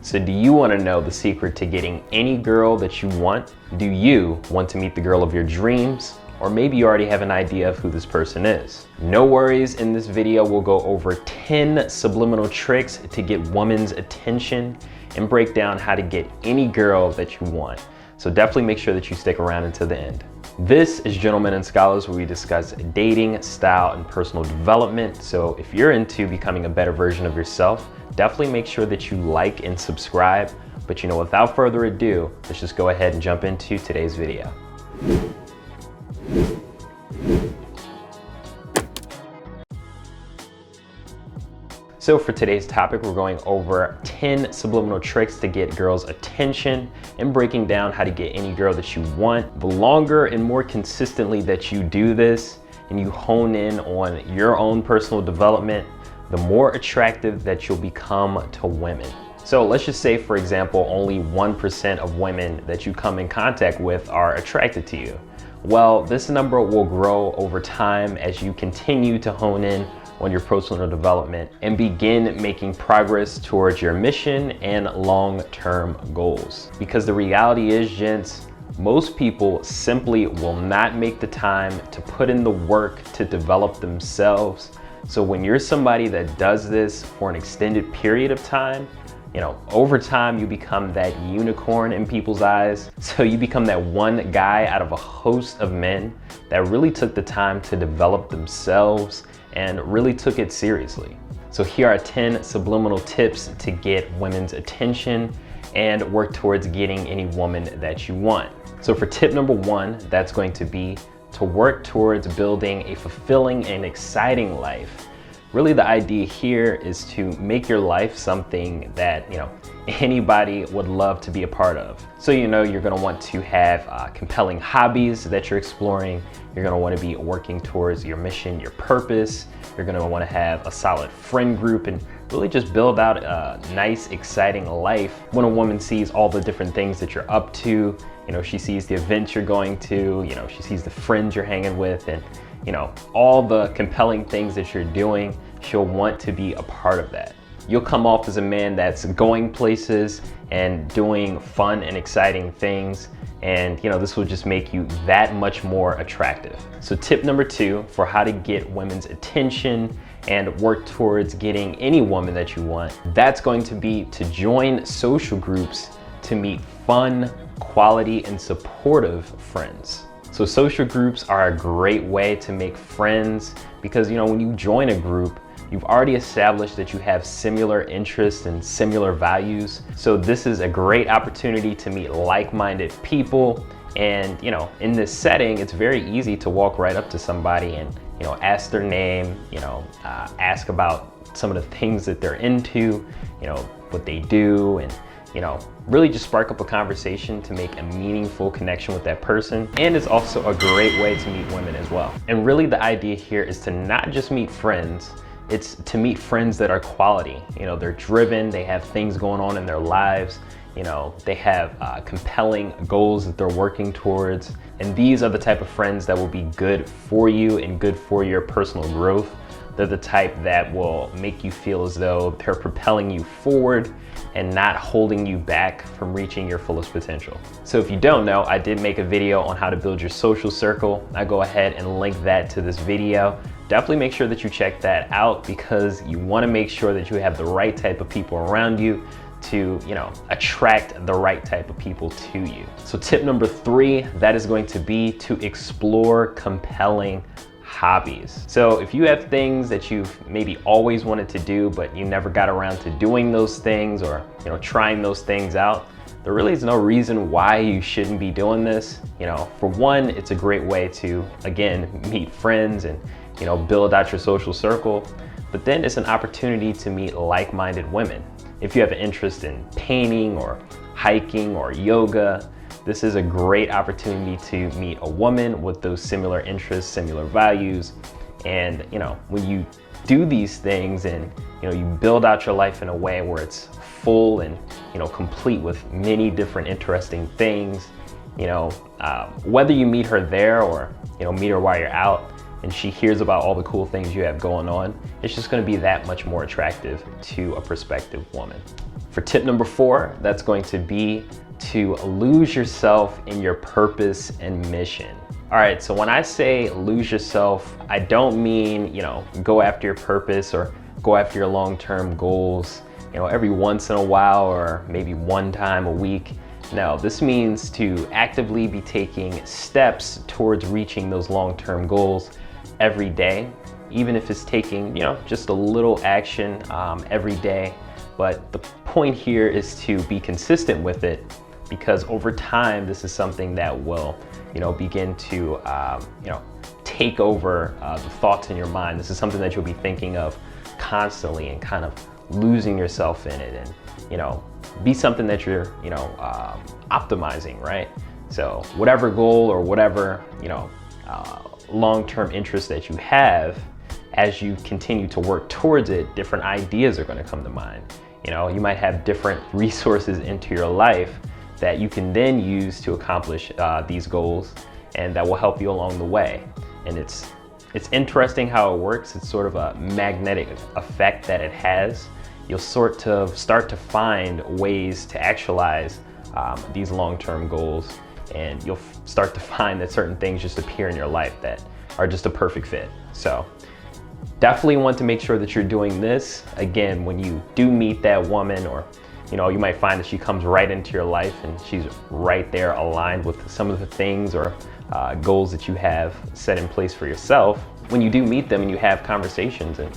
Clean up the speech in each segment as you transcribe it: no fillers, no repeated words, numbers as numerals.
So do you want to know the secret to getting any girl that you want? Do you want to meet the girl of your dreams? Or maybe you already have an idea of who this person is. No worries, in this video we'll go over 10 subliminal tricks to get women's attention and break down how to get any girl that you want. So definitely make sure that you stick around until the end. This is Gentlemen and Scholars, where we discuss dating, style, and personal development. So if you're into becoming a better version of yourself, definitely make sure that you like and subscribe. But without further ado, let's just go ahead and jump into today's video. So for today's topic, we're going over 10 subliminal tricks to get girls' attention and breaking down how to get any girl that you want. The longer and more consistently that you do this and you hone in on your own personal development, the more attractive that you'll become to women. So let's just say, for example, only 1% of women that you come in contact with are attracted to you. Well, this number will grow over time as you continue to hone in on your personal development and begin making progress towards your mission and long-term goals. Because the reality is, gents, most people simply will not make the time to put in the work to develop themselves. So when you're somebody that does this for an extended period of time, over time you become that unicorn in people's eyes. So you become that one guy out of a host of men that really took the time to develop themselves and really took it seriously. So here are 10 subliminal tips to get women's attention and work towards getting any woman that you want. So for tip number 1, that's going to be to work towards building a fulfilling and exciting life. Really, the idea here is to make your life something that anybody would love to be a part of. So you're going to want to have compelling hobbies that you're exploring. You're going to want to be working towards your mission, your purpose. You're going to want to have a solid friend group and really just build out a nice, exciting life. When a woman sees all the different things that you're up to, she sees the events you're going to, she sees the friends you're hanging with, and all the compelling things that you're doing, she'll want to be a part of that. You'll come off as a man that's going places and doing fun and exciting things. And this will just make you that much more attractive. So tip number 2 for how to get women's attention and work towards getting any woman that you want, that's going to be to join social groups to meet fun, quality, and supportive friends. So social groups are a great way to make friends because when you join a group, you've already established that you have similar interests and similar values. So this is a great opportunity to meet like-minded people. And in this setting, it's very easy to walk right up to somebody and ask their name, ask about some of the things that they're into, what they do, and really just spark up a conversation to make a meaningful connection with that person. And it's also a great way to meet women as well. And really the idea here is to not just meet friends, it's to meet friends that are quality. They're driven, they have things going on in their lives, they have compelling goals that they're working towards. And these are the type of friends that will be good for you and good for your personal growth. They're the type that will make you feel as though they're propelling you forward and not holding you back from reaching your fullest potential. So if you don't know, I did make a video on how to build your social circle. I go ahead and link that to this video. Definitely make sure that you check that out because you want to make sure that you have the right type of people around you to attract the right type of people to you. So tip number 3, that is going to be to explore compelling hobbies. So if you have things that you've maybe always wanted to do, but you never got around to doing those things or trying those things out, there really is no reason why you shouldn't be doing this. For one, it's a great way to, again, meet friends and build out your social circle. But then it's an opportunity to meet like-minded women. If you have an interest in painting or hiking or yoga, this is a great opportunity to meet a woman with those similar interests, similar values. And when you do these things and you build out your life in a way where it's full and complete with many different interesting things, whether you meet her there or meet her while you're out and she hears about all the cool things you have going on, it's just going to be that much more attractive to a prospective woman. For tip number 4, that's going to be to lose yourself in your purpose and mission. All right, so when I say lose yourself, I don't mean, go after your purpose or go after your long-term goals, every once in a while or maybe one time a week. No, this means to actively be taking steps towards reaching those long-term goals every day, even if it's taking, just a little action every day. But the point here is to be consistent with it, because over time, this is something that will, begin to, take over the thoughts in your mind. This is something that you'll be thinking of constantly and kind of losing yourself in it, and, be something that you're, optimizing, right? So whatever goal or whatever, long-term interest that you have, as you continue to work towards it, different ideas are going to come to mind. You might have different resources into your life that you can then use to accomplish these goals, and that will help you along the way. And it's interesting how it works. It's sort of a magnetic effect that it has. You'll sort of start to find ways to actualize these long-term goals, and you'll start to find that certain things just appear in your life that are just a perfect fit. So definitely want to make sure that you're doing this. Again, when you do meet that woman, or you might find that she comes right into your life and she's right there aligned with some of the things or goals that you have set in place for yourself. When you do meet them and you have conversations and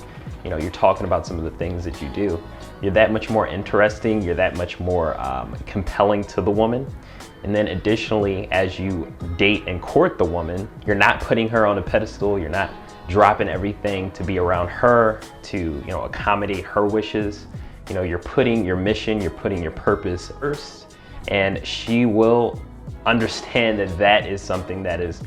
you're talking about some of the things that you do, you're that much more interesting, you're that much more compelling to the woman. And then additionally, as you date and court the woman, you're not putting her on a pedestal, you're not dropping everything to be around her, to accommodate her wishes. You're putting your mission, you're putting your purpose first, and she will understand that that is something that is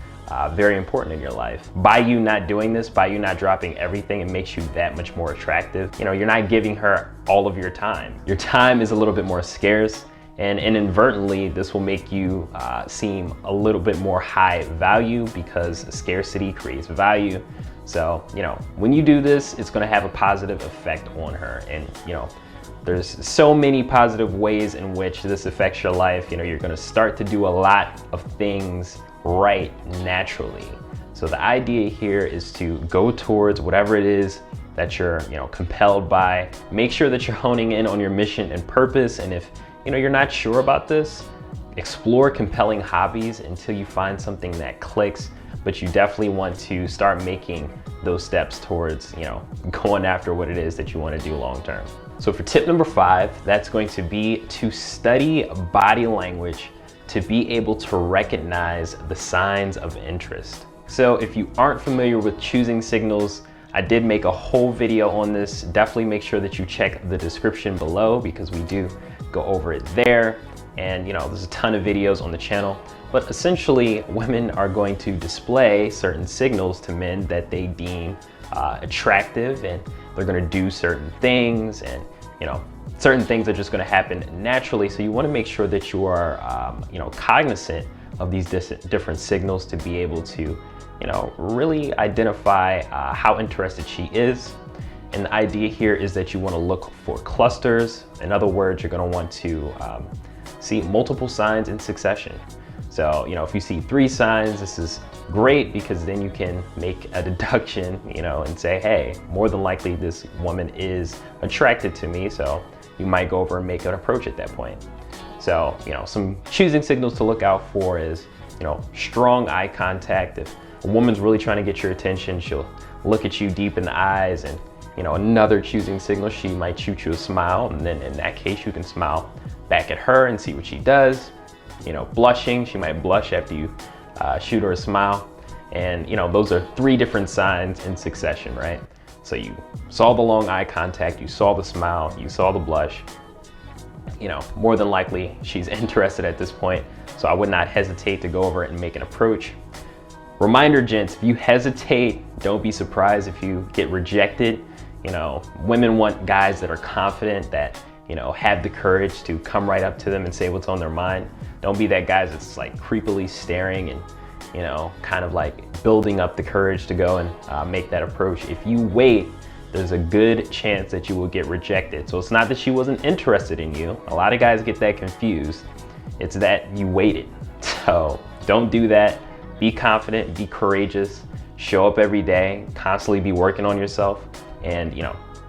very important in your life. By you not doing this, by you not dropping everything, it makes you that much more attractive. You're not giving her all of your time. Your time is a little bit more scarce, and inadvertently, this will make you seem a little bit more high value, because scarcity creates value. So, when you do this, it's going to have a positive effect on her. And, there's so many positive ways in which this affects your life. You're going to start to do a lot of things right naturally. So the idea here is to go towards whatever it is that you're, compelled by. Make sure that you're honing in on your mission and purpose. And if, you're not sure about this, explore compelling hobbies until you find something that clicks. But you definitely want to start making those steps towards, going after what it is that you want to do long term. So for tip number 5, that's going to be to study body language to be able to recognize the signs of interest. So if you aren't familiar with choosing signals, I did make a whole video on this. Definitely make sure that you check the description below, because we do go over it there. And there's a ton of videos on the channel. But essentially, women are going to display certain signals to men that they deem attractive, and they're going to do certain things, and certain things are just going to happen naturally. So you want to make sure that you are cognizant of these different signals to be able to really identify how interested she is. And the idea here is that you want to look for clusters. In other words, you're going to want to see multiple signs in succession. So, if you see 3 signs, this is great, because then you can make a deduction, and say, hey, more than likely this woman is attracted to me. So you might go over and make an approach at that point. So, some choosing signals to look out for is, strong eye contact. If a woman's really trying to get your attention, she'll look at you deep in the eyes. And, another choosing signal, she might shoot you a smile. And then in that case, you can smile back at her and see what she does. Blushing, she might blush after you shoot her a smile. And those are 3 different signs in succession, right? So you saw the long eye contact, you saw the smile, you saw the blush. More than likely she's interested at this point. So I would not hesitate to go over it and make an approach. Reminder, gents, if you hesitate, don't be surprised if you get rejected. Women want guys that are confident, that have the courage to come right up to them and say what's on their mind. Don't be that guy that's like creepily staring and, kind of like building up the courage to go and make that approach. If you wait there's a good chance that you will get rejected. So it's not that she wasn't interested in you. A lot of guys get that confused. It's that you waited. So don't do that. Be confident, be courageous, show up every day, constantly be working on yourself. And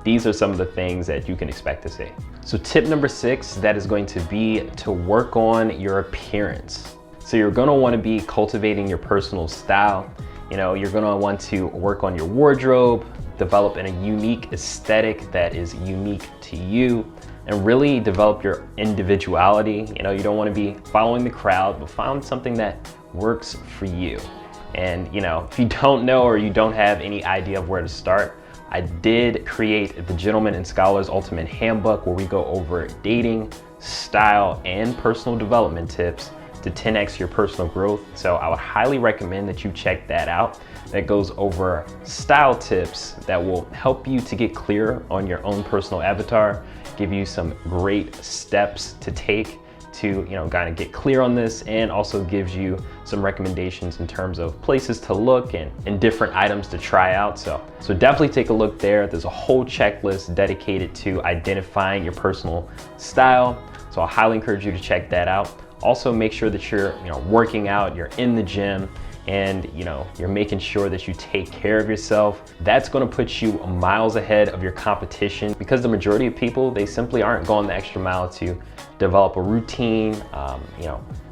these are some of the things that you can expect to see. So tip number 6, that is going to be to work on your appearance. So you're gonna wanna be cultivating your personal style. You're gonna want to work on your wardrobe, develop in a unique aesthetic that is unique to you, and really develop your individuality. You don't wanna be following the crowd, but find something that works for you. And if you don't know or you don't have any idea of where to start, I did create the Gentleman and Scholar's Ultimate Handbook, where we go over dating, style, and personal development tips to 10x your personal growth. So I would highly recommend that you check that out. That goes over style tips that will help you to get clear on your own personal avatar, give you some great steps to take to kind of get clear on this, and also gives you some recommendations in terms of places to look and different items to try out. So definitely take a look there. There's a whole checklist dedicated to identifying your personal style. So I highly encourage you to check that out. Also make sure that you're working out, you're in the gym, and you're making sure that you take care of yourself. That's going to put you miles ahead of your competition, because the majority of people, they simply aren't going the extra mile to develop a routine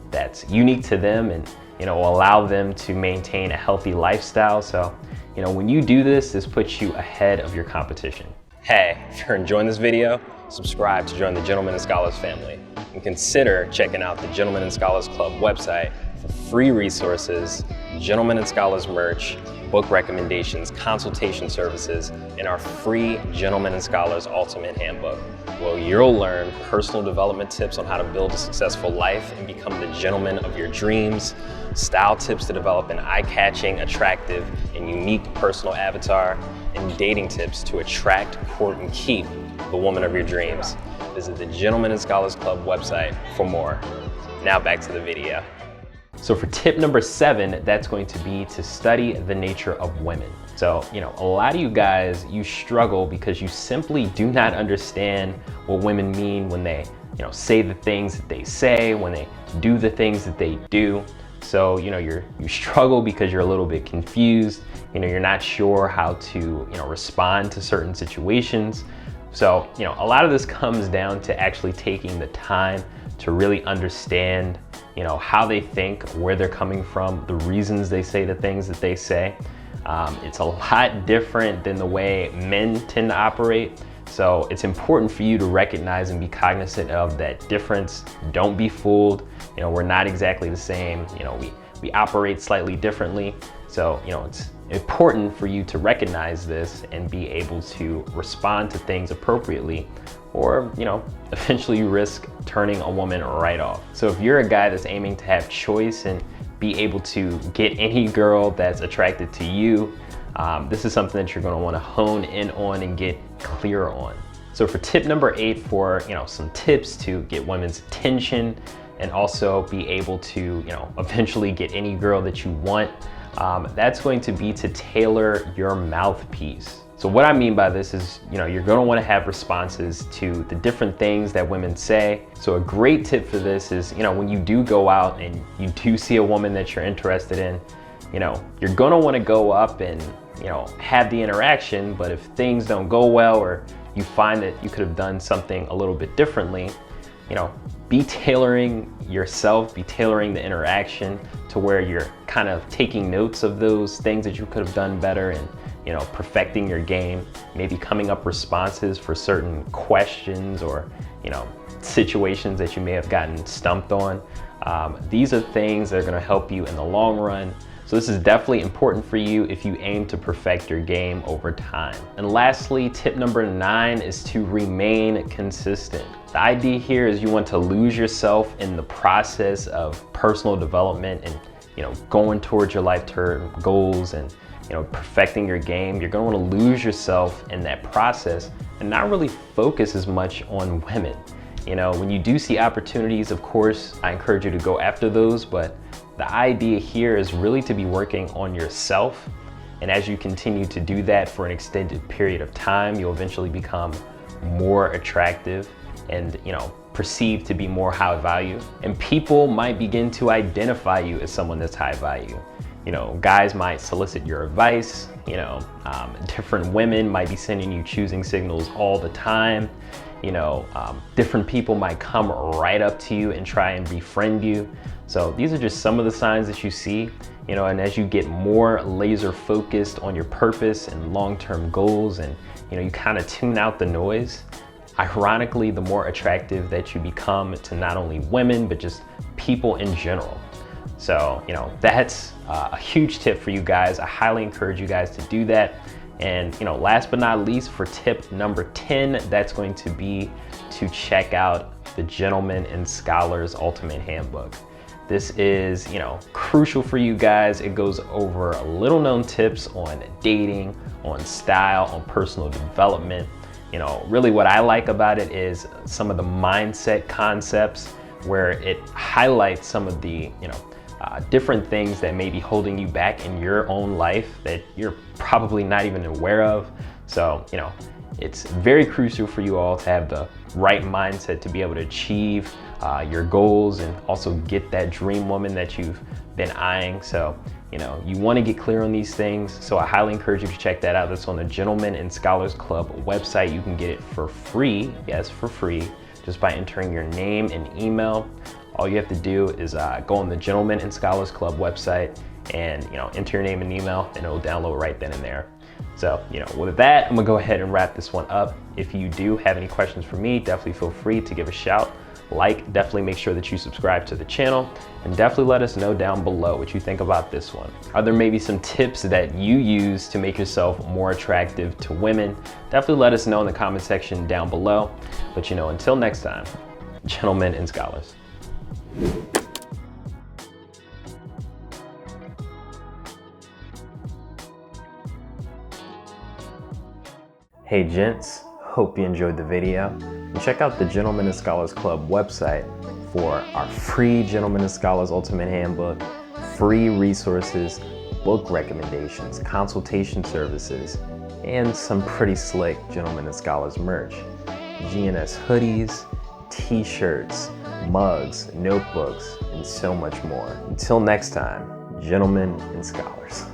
that's unique to them and will allow them to maintain a healthy lifestyle. So when you do this, this puts you ahead of your competition. Hey, if you're enjoying this video, subscribe to join the Gentlemen and Scholars family, and consider checking out the Gentlemen and Scholars Club website for free resources, Gentlemen and Scholars merch, book recommendations, consultation services, and our free Gentlemen and Scholars Ultimate Handbook, where you'll learn personal development tips on how to build a successful life and become the gentleman of your dreams, style tips to develop an eye-catching, attractive, and unique personal avatar, and dating tips to attract, court, and keep the woman of your dreams. Visit the Gentlemen and Scholars Club website for more. Now back to the video. So for tip number 7, that's going to be to study the nature of women. So, a lot of you guys, you struggle because you simply do not understand what women mean when they, say the things that they say, when they do the things that they do. So, you struggle because you're a little bit confused. You're not sure how to, respond to certain situations. So, a lot of this comes down to actually taking the time to really understand, how they think, where they're coming from, the reasons they say the things that they say. It's a lot different than the way men tend to operate. So it's important for you to recognize and be cognizant of that difference. Don't be fooled. We're not exactly the same. We operate slightly differently. So, it's important for you to recognize this and be able to respond to things appropriately, or, eventually you risk turning a woman right off. So if you're a guy that's aiming to have choice and be able to get any girl that's attracted to you, this is something that you're gonna wanna hone in on and get clear on. So for tip number 8, for some tips to get women's attention and also be able to eventually get any girl that you want, that's going to be to tailor your mouthpiece. So what I mean by this is, you're gonna wanna have responses to the different things that women say. So a great tip for this is, when you do go out and you do see a woman that you're interested in, you're gonna wanna go up and, have the interaction, but if things don't go well, or you find that you could have done something a little bit differently, be tailoring yourself, be tailoring the interaction to where you're kind of taking notes of those things that you could have done better, and perfecting your game, maybe coming up responses for certain questions or situations that you may have gotten stumped on. These are things that are going to help you in the long run. So this is definitely important for you if you aim to perfect your game over time. And lastly, tip number 9 is to remain consistent. The idea here is you want to lose yourself in the process of personal development and going towards your lifetime goals and perfecting your game. You're going to want to lose yourself in that process and not really focus as much on women. When you do see opportunities, of course, I encourage you to go after those, but the idea here is really to be working on yourself And as you continue to do that for an extended period of time, you'll eventually become more attractive and, perceived to be more high value. And people might begin to identify you as someone that's high value. Guys might solicit your advice, different women might be sending you choosing signals all the time. Different people might come right up to you and try and befriend you. So these are just some of the signs that you see, and as you get more laser focused on your purpose and long-term goals, and you kind of tune out the noise, ironically, the more attractive that you become to not only women, but just people in general. So, that's a huge tip for you guys. I highly encourage you guys to do that. And, last but not least, for tip number 10, that's going to be to check out the Gentleman and Scholar's Ultimate Handbook. This is, crucial for you guys. It goes over little known tips on dating, on style, on personal development. Really what I like about it is some of the mindset concepts where it highlights some of the, different things that may be holding you back in your own life that you're probably not even aware of. So, it's very crucial for you all to have the right mindset to be able to achieve your goals and also get that dream woman that you've been eyeing. So, you want to get clear on these things. So I highly encourage you to check that out. That's on the Gentlemen and Scholars Club website. You can get it for free. Yes, for free, just by entering your name and email. All you have to do is go on the Gentlemen and Scholars Club website and enter your name and email, and it'll download right then and there. So, with that, I'm gonna go ahead and wrap this one up. If you do have any questions for me, definitely feel free to give a shout. Definitely make sure that you subscribe to the channel, and definitely let us know down below what you think about this one. Are there maybe some tips that you use to make yourself more attractive to women? Definitely let us know in the comment section down below. But until next time, Gentlemen and Scholars. Hey gents, hope you enjoyed the video. And check out the Gentlemen and Scholars Club website for our free Gentlemen and Scholars Ultimate Handbook, free resources, book recommendations, consultation services, and some pretty slick Gentlemen and Scholars merch. GNS hoodies, t-shirts, mugs, notebooks, and so much more. Until next time, Gentlemen and Scholars.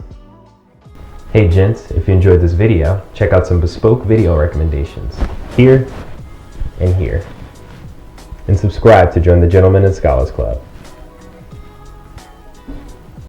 Hey gents, if you enjoyed this video, check out some bespoke video recommendations here and here. And subscribe to join the Gentlemen and Scholars Club.